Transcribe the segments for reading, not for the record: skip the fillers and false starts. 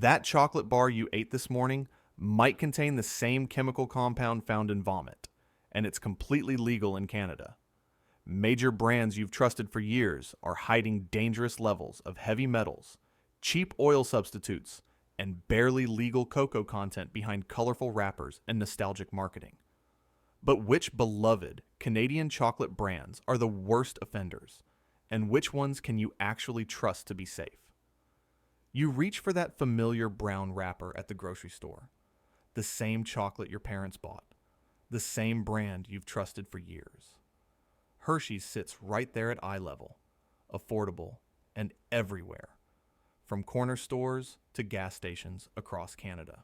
That chocolate bar you ate this morning might contain the same chemical compound found in vomit, and it's completely legal in Canada. Major brands you've trusted for years are hiding dangerous levels of heavy metals, cheap oil substitutes, and barely legal cocoa content behind colorful wrappers and nostalgic marketing. But which beloved Canadian chocolate brands are the worst offenders, and which ones can you actually trust to be safe? You reach for that familiar brown wrapper at the grocery store, the same chocolate your parents bought, the same brand you've trusted for years. Hershey's sits right there at eye level, affordable, and everywhere, from corner stores to gas stations across Canada.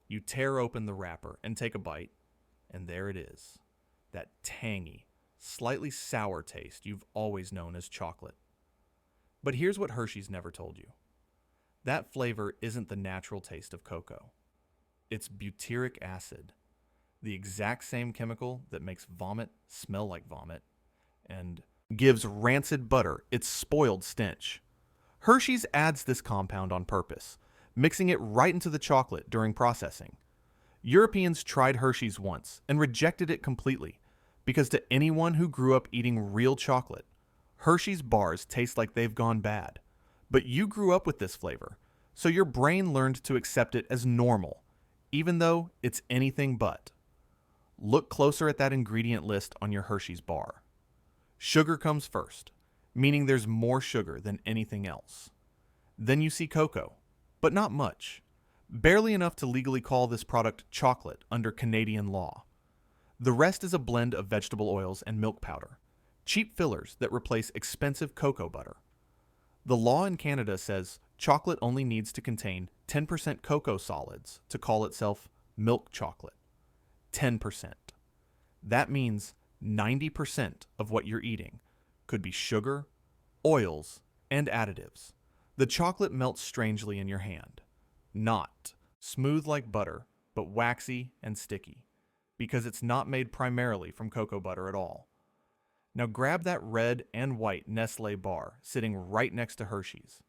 You tear open the wrapper and take a bite, and there it is, that tangy, slightly sour taste you've always known as chocolate. But here's what Hershey's never told you. That flavor isn't the natural taste of cocoa. It's butyric acid, the exact same chemical that makes vomit smell like vomit and gives rancid butter its spoiled stench. Hershey's adds this compound on purpose, mixing it right into the chocolate during processing. Europeans tried Hershey's once and rejected it completely because to anyone who grew up eating real chocolate, Hershey's bars taste like they've gone bad. But you grew up with this flavor, so your brain learned to accept it as normal, even though it's anything but. Look closer at that ingredient list on your Hershey's bar. Sugar comes first, meaning there's more sugar than anything else. Then you see cocoa, but not much. Barely enough to legally call this product chocolate under Canadian law. The rest is a blend of vegetable oils and milk powder, cheap fillers that replace expensive cocoa butter. The law in Canada says chocolate only needs to contain 10% cocoa solids to call itself milk chocolate. 10%. That means 90% of what you're eating could be sugar, oils, and additives. The chocolate melts strangely in your hand. Not smooth like butter, but waxy and sticky, because it's not made primarily from cocoa butter at all. Now grab that red and white Nestle bar sitting right next to Hershey's.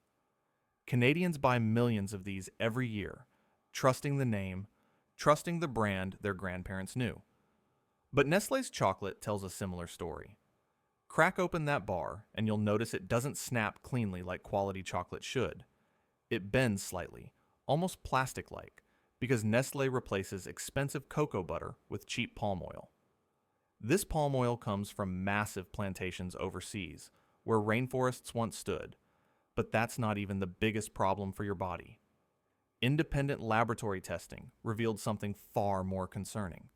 Canadians buy millions of these every year, trusting the name, trusting the brand their grandparents knew. But Nestle's chocolate tells a similar story. Crack open that bar and you'll notice it doesn't snap cleanly like quality chocolate should. It bends slightly, almost plastic-like, because Nestle replaces expensive cocoa butter with cheap palm oil. This palm oil comes from massive plantations overseas, where rainforests once stood, but that's not even the biggest problem for your body. Independent laboratory testing revealed something far more concerning.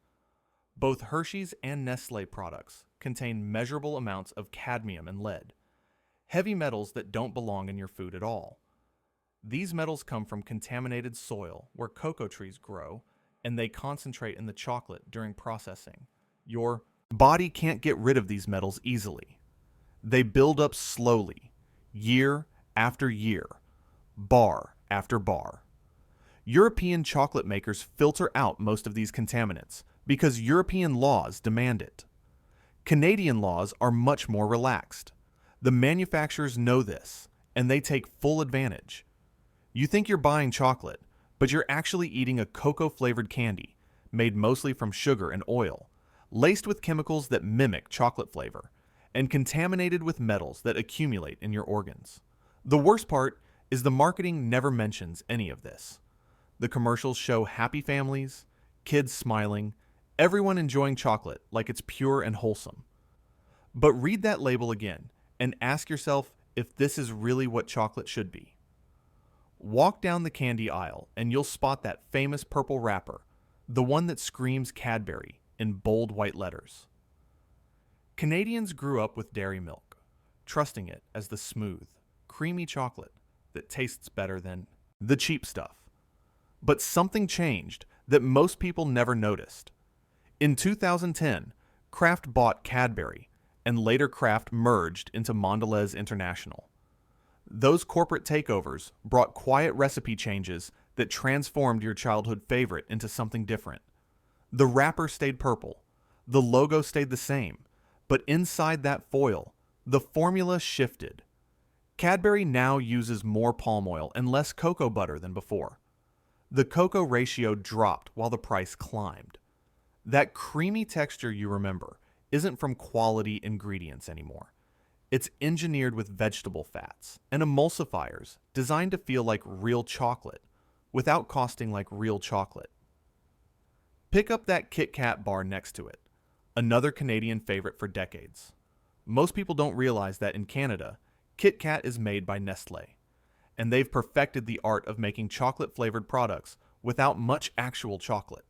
Both Hershey's and Nestle products contain measurable amounts of cadmium and lead, heavy metals that don't belong in your food at all. These metals come from contaminated soil where cocoa trees grow, and they concentrate in the chocolate during processing. Your body can't get rid of these metals easily. They build up slowly, year after year, bar after bar. European chocolate makers filter out most of these contaminants because European laws demand it. Canadian laws are much more relaxed. The manufacturers know this, and they take full advantage. You think you're buying chocolate, but you're actually eating a cocoa-flavored candy made mostly from sugar and oil, laced with chemicals that mimic chocolate flavor, and contaminated with metals that accumulate in your organs. The worst part is the marketing never mentions any of this. The commercials show happy families, kids smiling, everyone enjoying chocolate like it's pure and wholesome. But read that label again and ask yourself if this is really what chocolate should be. Walk down the candy aisle and you'll spot that famous purple wrapper, the one that screams Cadbury in bold white letters. Canadians grew up with dairy milk, trusting it as the smooth, creamy chocolate that tastes better than the cheap stuff. But something changed that most people never noticed. In 2010, Kraft bought Cadbury, and later Kraft merged into Mondelez International. Those corporate takeovers brought quiet recipe changes that transformed your childhood favorite into something different. The wrapper stayed purple, the logo stayed the same, but inside that foil, the formula shifted. Cadbury now uses more palm oil and less cocoa butter than before. The cocoa ratio dropped while the price climbed. That creamy texture you remember isn't from quality ingredients anymore. It's engineered with vegetable fats and emulsifiers designed to feel like real chocolate without costing like real chocolate. Pick up that Kit Kat bar next to it, another Canadian favorite for decades. Most people don't realize that in Canada, Kit Kat is made by Nestlé, and they've perfected the art of making chocolate-flavored products without much actual chocolate.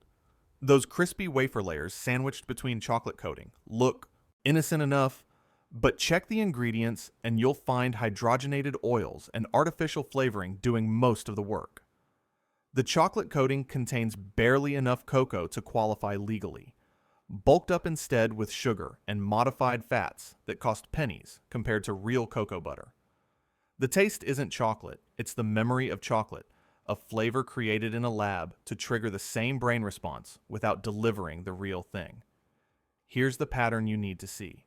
Those crispy wafer layers sandwiched between chocolate coating look innocent enough, but check the ingredients and you'll find hydrogenated oils and artificial flavoring doing most of the work. The chocolate coating contains barely enough cocoa to qualify legally, bulked up instead with sugar and modified fats that cost pennies compared to real cocoa butter. The taste isn't chocolate, it's the memory of chocolate, a flavor created in a lab to trigger the same brain response without delivering the real thing. Here's the pattern you need to see.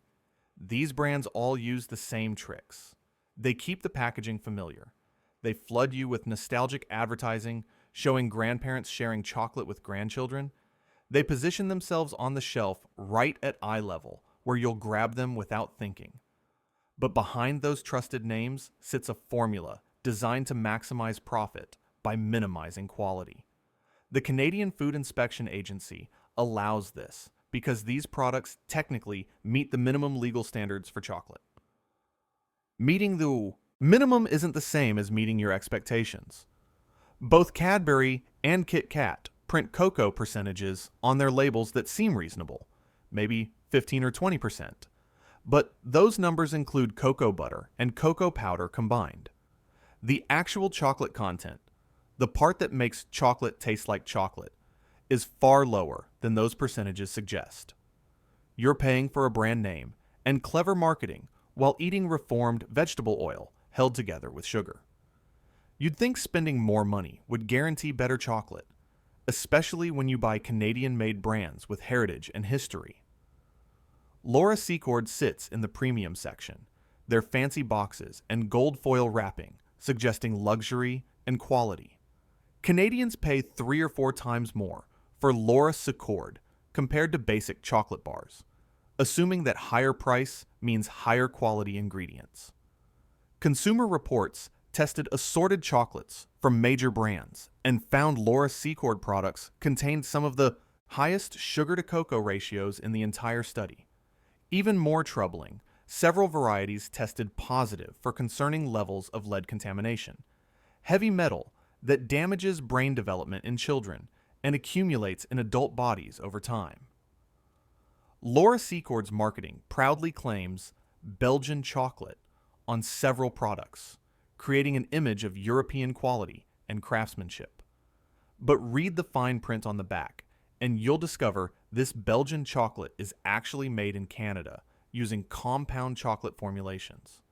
These brands all use the same tricks. They keep the packaging familiar. They flood you with nostalgic advertising, showing grandparents sharing chocolate with grandchildren. They position themselves on the shelf right at eye level, where you'll grab them without thinking. But behind those trusted names sits a formula designed to maximize profit by minimizing quality. The Canadian Food Inspection Agency allows this because these products technically meet the minimum legal standards for chocolate. Meeting the minimum isn't the same as meeting your expectations. Both Cadbury and Kit Kat print cocoa percentages on their labels that seem reasonable, maybe 15 or 20%. But those numbers include cocoa butter and cocoa powder combined. The actual chocolate content, the part that makes chocolate taste like chocolate, is far lower than those percentages suggest. You're paying for a brand name and clever marketing while eating reformed vegetable oil held together with sugar. You'd think spending more money would guarantee better chocolate, especially when you buy Canadian-made brands with heritage and history. Laura Secord sits in the premium section, their fancy boxes and gold foil wrapping suggesting luxury and quality. Canadians pay 3 or 4 times more for Laura Secord compared to basic chocolate bars, assuming that higher price means higher quality ingredients. Consumer Reports tested assorted chocolates from major brands and found Laura Secord products contained some of the highest sugar-to-cocoa ratios in the entire study. Even more troubling, several varieties tested positive for concerning levels of lead contamination, heavy metal that damages brain development in children and accumulates in adult bodies over time. Laura Secord's marketing proudly claims Belgian chocolate on several products, creating an image of European quality and craftsmanship. But read the fine print on the back, and you'll discover this Belgian chocolate is actually made in Canada using compound chocolate formulations.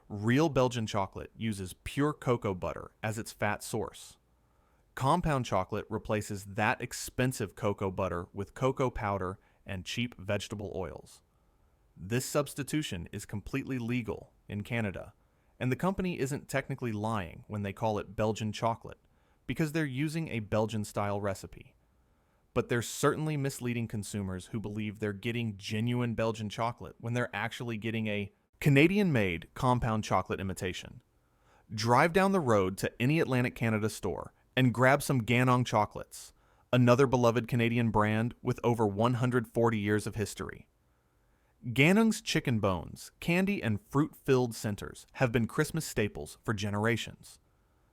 Real Belgian chocolate uses pure cocoa butter as its fat source. Compound chocolate replaces that expensive cocoa butter with cocoa powder and cheap vegetable oils. This substitution is completely legal in Canada, and the company isn't technically lying when they call it Belgian chocolate, because they're using a Belgian-style recipe. But they're certainly misleading consumers who believe they're getting genuine Belgian chocolate when they're actually getting a Canadian-made compound chocolate imitation. Drive down the road to any Atlantic Canada store and grab some Ganong chocolates, another beloved Canadian brand with over 140 years of history. Ganong's chicken bones, candy, and fruit-filled centers have been Christmas staples for generations.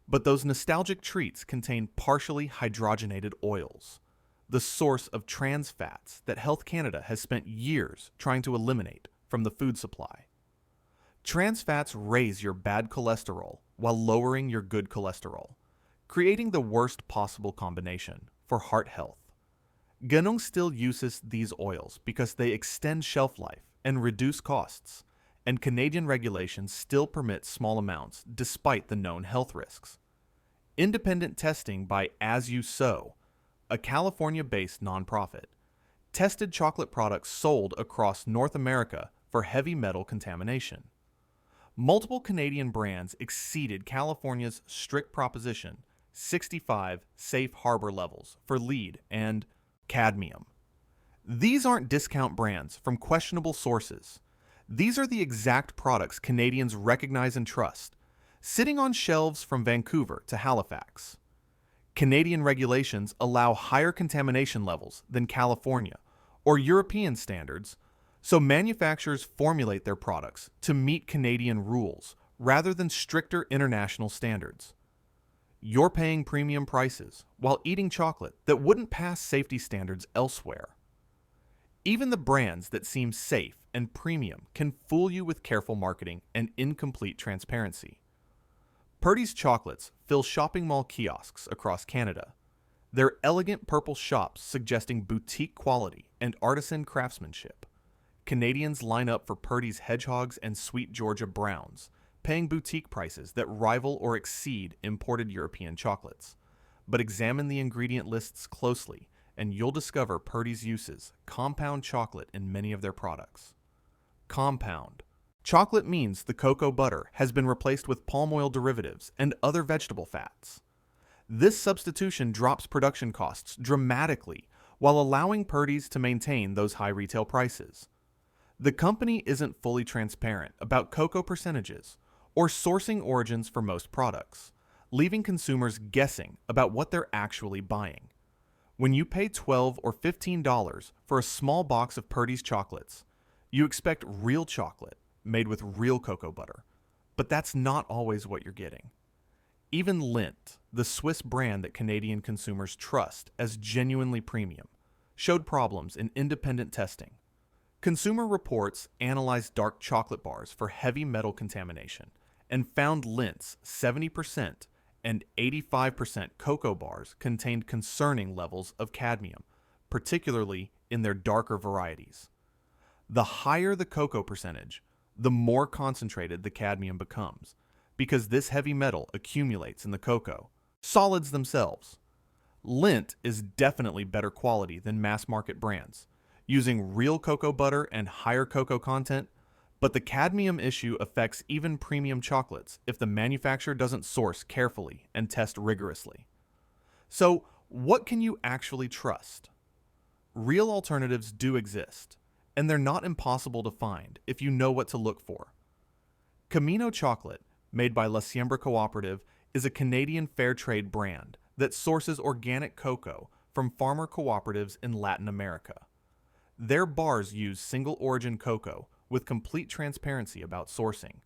But those nostalgic treats contain partially hydrogenated oils, the source of trans fats that Health Canada has spent years trying to eliminate from the food supply. Trans fats raise your bad cholesterol while lowering your good cholesterol, creating the worst possible combination for heart health. Ganong still uses these oils because they extend shelf life and reduce costs, and Canadian regulations still permit small amounts despite the known health risks. Independent testing by As You Sow, a California-based nonprofit, tested chocolate products sold across North America for heavy metal contamination. Multiple Canadian brands exceeded California's strict Proposition 65 safe harbor levels for lead and cadmium. These aren't discount brands from questionable sources. These are the exact products Canadians recognize and trust, sitting on shelves from Vancouver to Halifax. Canadian regulations allow higher contamination levels than California or European standards, so manufacturers formulate their products to meet Canadian rules rather than stricter international standards. You're paying premium prices while eating chocolate that wouldn't pass safety standards elsewhere. Even the brands that seem safe and premium can fool you with careful marketing and incomplete transparency. Purdy's chocolates fill shopping mall kiosks across Canada. They're elegant purple shops suggesting boutique quality and artisan craftsmanship. Canadians line up for Purdy's Hedgehogs and Sweet Georgia Browns, paying boutique prices that rival or exceed imported European chocolates. But examine the ingredient lists closely, and you'll discover Purdy's uses compound chocolate in many of their products. Compound. Chocolate means the cocoa butter has been replaced with palm oil derivatives and other vegetable fats. This substitution drops production costs dramatically while allowing Purdy's to maintain those high retail prices. The company isn't fully transparent about cocoa percentages or sourcing origins for most products, leaving consumers guessing about what they're actually buying. When you pay $12 or $15 for a small box of Purdy's chocolates, you expect real chocolate made with real cocoa butter, but that's not always what you're getting. Even Lindt, the Swiss brand that Canadian consumers trust as genuinely premium, showed problems in independent testing. Consumer Reports analyzed dark chocolate bars for heavy metal contamination and found Lindt's 70% and 85% cocoa bars contained concerning levels of cadmium, particularly in their darker varieties. The higher the cocoa percentage, the more concentrated the cadmium becomes, because this heavy metal accumulates in the cocoa, solids themselves. Lindt is definitely better quality than mass market brands, using real cocoa butter and higher cocoa content, but the cadmium issue affects even premium chocolates if the manufacturer doesn't source carefully and test rigorously. So, what can you actually trust? Real alternatives do exist, and they're not impossible to find if you know what to look for. Camino Chocolate, made by La Siembra Cooperative, is a Canadian fair trade brand that sources organic cocoa from farmer cooperatives in Latin America. Their bars use single-origin cocoa with complete transparency about sourcing,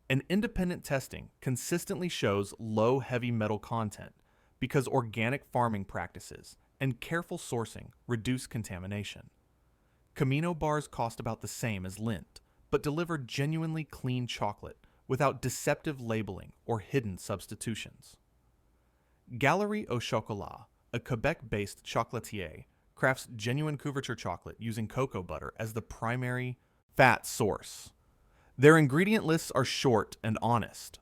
and independent testing consistently shows low heavy metal content because organic farming practices and careful sourcing reduce contamination. Camino bars cost about the same as Lindt, but deliver genuinely clean chocolate without deceptive labeling or hidden substitutions. Galerie au Chocolat, a Quebec-based chocolatier, crafts genuine couverture chocolate using cocoa butter as the primary fat source. Their ingredient lists are short and honest: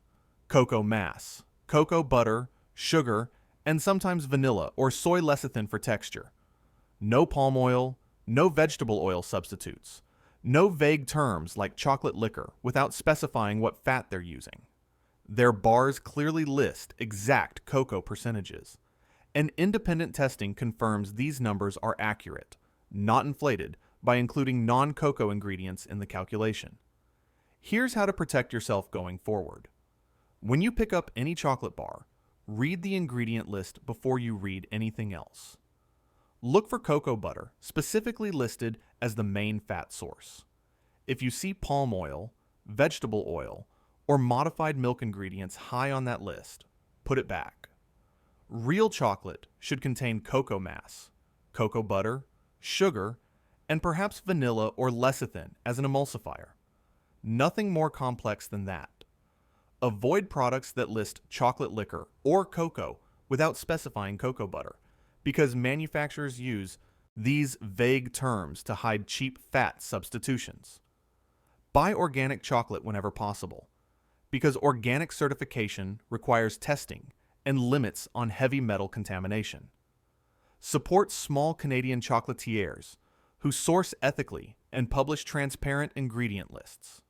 cocoa mass, cocoa butter, sugar, and sometimes vanilla or soy lecithin for texture. No palm oil, no vegetable oil substitutes, no vague terms like chocolate liquor without specifying what fat they're using. Their bars clearly list exact cocoa percentages, and independent testing confirms these numbers are accurate, not inflated, by including non-cocoa ingredients in the calculation. Here's how to protect yourself going forward. When you pick up any chocolate bar, read the ingredient list before you read anything else. Look for cocoa butter specifically listed as the main fat source. If you see palm oil, vegetable oil, or modified milk ingredients high on that list, put it back. Real chocolate should contain cocoa mass, cocoa butter, sugar, and perhaps vanilla or lecithin as an emulsifier. Nothing more complex than that. Avoid products that list chocolate liquor or cocoa without specifying cocoa butter, because manufacturers use these vague terms to hide cheap fat substitutions. Buy organic chocolate whenever possible, because organic certification requires testing and limits on heavy metal contamination. Support small Canadian chocolatiers who source ethically and publish transparent ingredient lists.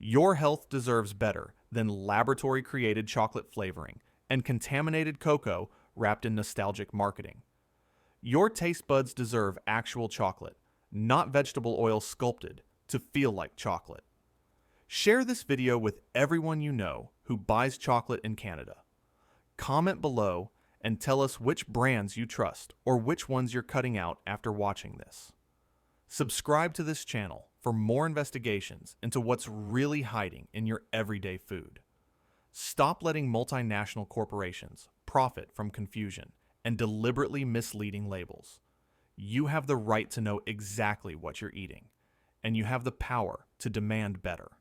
Your health deserves better than laboratory-created chocolate flavoring and contaminated cocoa wrapped in nostalgic marketing. Your taste buds deserve actual chocolate, not vegetable oil sculpted to feel like chocolate. Share this video with everyone you know who buys chocolate in Canada. Comment below and tell us which brands you trust or which ones you're cutting out after watching this. Subscribe to this channel for more investigations into what's really hiding in your everyday food. Stop letting multinational corporations profit from confusion and deliberately misleading labels. You have the right to know exactly what you're eating, and you have the power to demand better.